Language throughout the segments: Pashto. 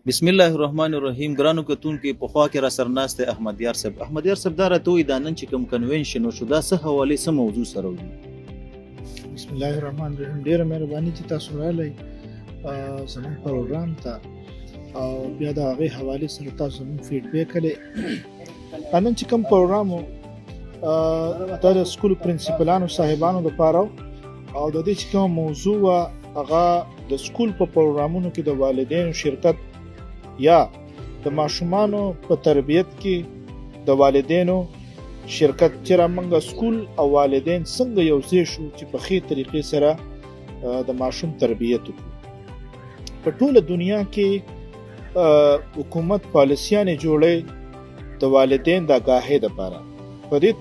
بسم الله الرحمن الرحیم. ګرانو کتونکو په خوا کې را سرناست احمد یار صاحب. احمد یار صاحب دا راته وایي دا نن چې کوم کنونشن وشو دا څه حوالې څه موضوع سره وي؟ بسم الله الرحمن الرحیم. ډیره مهرباني چې تاسو راغلی زموږ پروګرام ته او بیا د هغې حوالې سره تاسو زموږ فیډبیک کړی. نن چې کوم پروګرام و دا د سکول پرنسپلانو صاحبانو دپاره او د دې چې کوم موضوع وه هغه د سکول په پروګرامونو کې د والدینو شرکت یا د ماشومانو په تربیت کې د والدینو شرکت. چې موږ سکول او والدین څنګه یو ځای شو چې په ښې طریقې سره د ماشوم تربیت وکړو. په ټوله دنیا کې حکومت پالیسیانې جوړې د والدین د آګاهۍ دپاره. په دې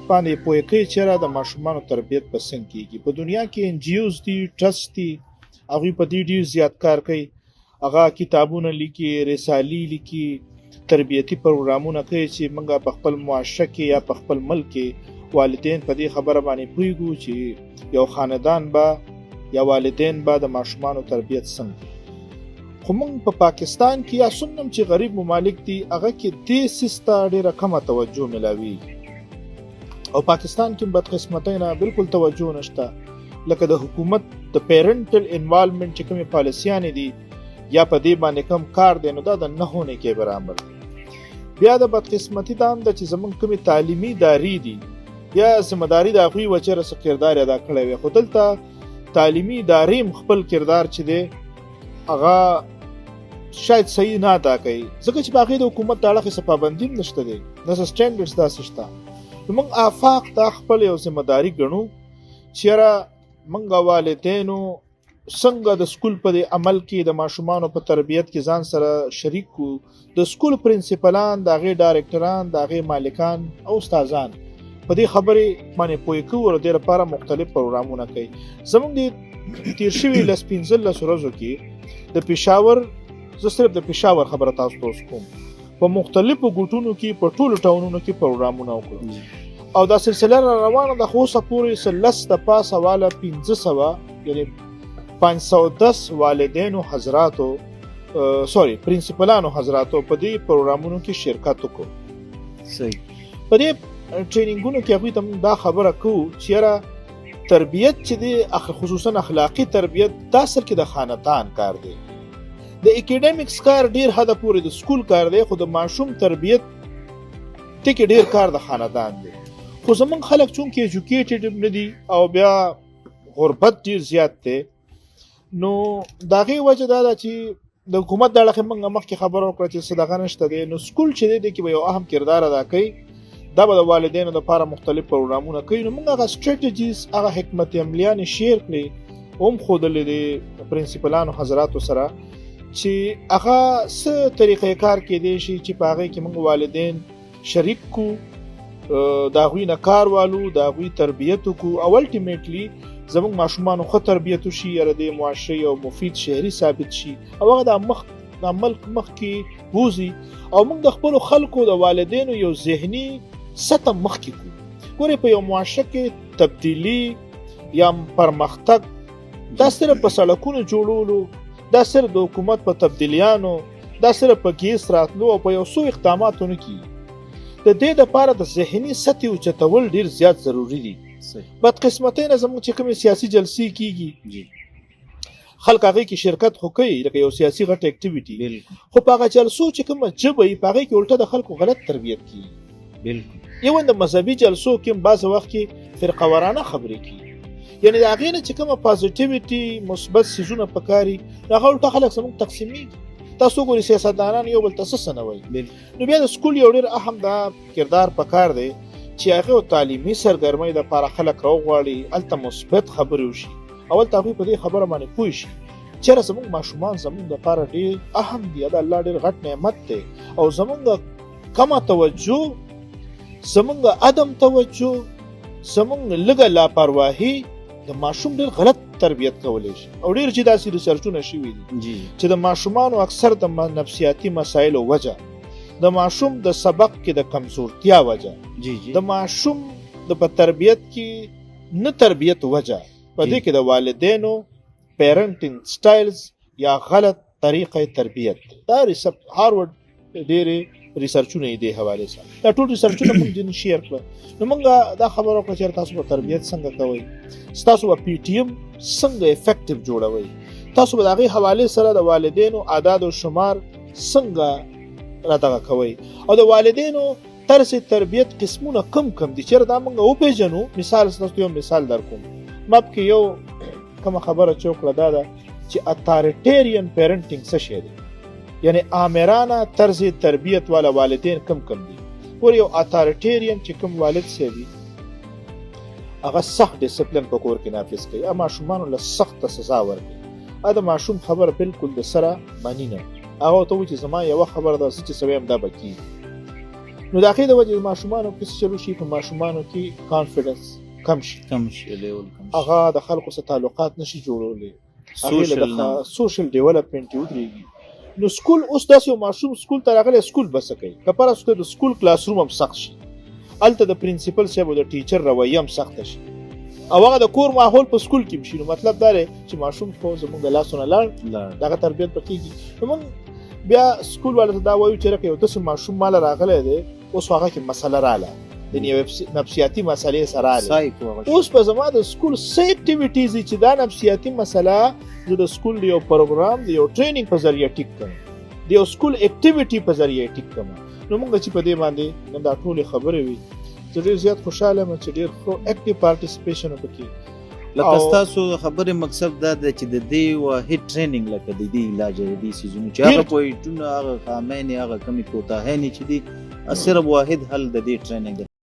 باندې پوهه کوي چې د ماشومانو تربیت په څنګه کېږي. په دنیا کې NGOs دي، ټرست دي، هغوی په دې ډېر زیات کار کوي. هغه کتابونه لیکي، رسالې لیکي، تربیتي پروګرامونه کوي چې موږ په خپل معاشره کې یا په خپل ملک کې والدین په دې خبره باندې پوهیږو چې یو خاندان به یا والدین به د ماشومانو تربیت څنګه. خو موږ په پاکستان کې یا څومره چې غریب ممالک دي هغه کې دې سیس ته ډېره کمه توجه ملاوي او پاکستان کې بدقسمتۍ نه بالکل توجه نشته. لکه د حکومت د پیرنټل انوالومنټ چې کومې پالیسیانې دي یا په دې باندې کم کار دی نو دا د نه هونې کې برابر دی. بیا د بدقسمتي دا هم ده چې زموږ کومې تعلیمي ادارې دي یا ذمهداري د هغوی وه چېرې څه کردار ادا کړی وي، خو دلته تعلیمي ادارې هم خپل کردار چې دی هغه شاید صحیح نه ادا کوي، ځکه چې په هغې د حکومت د اړخې څه پابندي هم نشته دی، داسې سټینډرډز داسې شته. نو موږ آفاق دا خپل یو ذمهداري ګڼو چې یاره موږ والدینو څنګه د سکول په عمل کې د ماشومانو په تربیت کې ځان سره شریک کو. د سکول پرنسپلان، د هغې ډایرکټران، د هغې مالکان او استادان په دې خبرې باندې پوهې کوو او د دې لپاره مختلف پروګرامونه کوي. زموږ د تېر شوي 15 ورځو کې د پېښور، زه صرف د پېښور خبره تاسو ته اوس کوم، په مختلفو ګوټونو کې په ټولو ټاونونو کې پروګرامونه وکړو او دا سلسله را روانه ده. خو اوسه پورې 10 د پاسه واله 500 یعنې 510 والدینو حضراتو پرنسپلانو حضراتو په دې پروګرامونو کې شرکت وکړو. صحیح. په دې ټریننګونو کې هغوی ته دا خبره کوو چې یاره تربیت چې دی خصوصا اخلاقي تربیت دا اصل کې د خاندان کار دی. د اکیډمیکس کار ډیر حده پورې د سکول کار دی، خو د ماشوم تربیت ته کې ډیر کار د خاندان دی. خو زمونږ خلک چونکې ایجوکیټډ نه دي او بیا غربت ډیر زیات دی، نو د هغې وجه دا ده چې د حکومت د اړخې موږ مخکې خبره وکړه چې څه دغه نشته دی. نو سکول چې دی کې به یو اهم کردار ادا کوي، دا به د والدینو دپاره مختلف پروګرامونه کوي. نو موږ هغه سټریټجیز، هغه حکمت عملیانې شیر کړې هم ښودلې د پرنسپلانو حضراتو سره چې هغه څه طریقې کار کیدی شي چې په هغې کې موږ والدین شریک کو، د هغوی نه کار والو، د هغوی تربیت وکړو او الټیمیټلی زموږ ماشومانو ښه تربیت وشي، یا د معاشرې یو مفید شهري ثابت شي او هغه د ملک مخکې بوځي او موږ د خپلو خلکو د والدینو یو ذهني سطح مخکې کړو. ګورئ په یو معاشره کې تبدیلي یا پرمختګ دا صرف په سړکونو جوړولو، دا صرف د حکومت په تبدیلیانو، دا صرف په ګیس راتلو او په یو څو اقداماتو نه کېږي. د دې دپاره د ذهني سطحې اوچتول ډېر زیات ضروري دي. بدقسمتۍ نه زموږ چې کومې سیاسي جلسې کېږي خلک هغې کې شرکت خو کوي لکه یو سیاسي غټ اکټیویټي، خو په هغه جلسو چې کومه ژبه وي په هغې کې الټه د خلکو غلط تربیت کېږي. بالکل. یو د مذهبي جلسو کې هم بعض وخت کې فرقه وارانه خبرې کېږي، یعنې د هغې نه چې کومه پازیټیویټي مثبت څیزونه پکاري هغه الټه خلک زموږ تقسیمېږي. تاسو ګورئ سیاستدانان یو بل ته څه څه نه وایي. نو بیا د سکول یو ډېر اهم دا کردار پکار دی چې هغې تعلیمي سرګرمۍ دپاره خلک راوغواړي، هلته مثبت خبرې وشي او هلته هغوی په دې خبره باندې پوه شي چېرې زموږ ماشومان زموږ دپاره ډېر اهم دي، د الله ډېر غټ نعمت دی او زموږ کمه توجه، زموږ عدم توجه، زموږ لږه لاپرواهي د ماشوم ډېر غلط تربیت کولی شي. او ډېر چې داسې ریسرچونه شوي دي چې د ماشومانو اکثر د نفسیاتي مسایلو وجه، د ماشوم د سبق کې د کمزورتیا وجه، د ماشوم د په تربیت کې نه تربیت وجه، په دې کې د والدینو پیرنټینګ سټایلز یا غلط طریقه تربیت دا هارورډ ډېرې ریسرچونه یې دې حوالې سره دا ټول ریسرچونه موږ ځینې شیر کړل نو موږ دا خبره وکړه چې تاسو به تربیت څنګه کوئ ستاسو به پی ټي ایم څنګه افیکټیو جوړوئ تاسو به د هغې حوالې سره د والدینو اعداد و شمار څنګه رادغه کوئ او د والدینو طرز تربیت قسمونه کم دي چېرې دا موږ وپېژنو مثال ستاسو یو مثال در کوم ما پکې یو کومه خبره چې وکړه دا ده چې اتارټیرین پیرنټینګ څه شی دی یعنې آمرانه طرز تربیت والا والدین کم دي ور یو اتارټیرین چې کوم والد سی وي هغه سخت ډیسپلین په کور کې نافذ کوي اما ماشومانو له سخت سزا ورکوي دا ماشوم خبر بالکل د سره مانی نه هغه ته وایي چې زما یو خبر ده چې سویم دا بکی نو د هغې د وجې ماشومانو کې څه چلو شي په ماشومانو کې کانفیډنس کم شي لیول کم شي هغه د خلکو سره تعلقات نشي جوړولی سوشل ډیولپمنټ یې ودرېږي نو سکول اوس داسې یو ماشوم سکول ته راغلی سکول به څه کوي که پره د سکول کلاس روم هم سخت شي هلته د پرنسپل صاحب او د ټیچر رویه هم سخته شي او هغه د کور ماحول په سکول کې شي نو مطلب دا دی چې ماشوم خو زموږ د لاسونه لاړ دغه تربیت به کېږي نو موږ بیا سکول والا ته دا وایو چې رقه یو داسې ماشوم ماله راغلی دی اوس هغه کې مسله راله د نفسیاتي مسلې سره راله اوس په زما د سکول څه اکټیویټیز چې دا نفسیاتي مسله زه د سکول د یو پروګرام د یو ټریننګ په ذریعه ټیک کړم د یو سکول اکټیویټي په ذریعه ټیک کړم نو موږ چې په دې باندې نن دا ټولې خبرې وي زه ډېر زیات خوشحاله یم چې ډېر ښه اکټیو پارټیسپیشن وکړي لکه ستاسو خبرې مقصد دا دی چې د دې واحد ټریننګ لکه د دې علاج د دې سیزونو چې هغه پوینټونه هغه خامینې هغه کمې کوتاهیانې چې دي صرف واحد حل د دې ټریننګ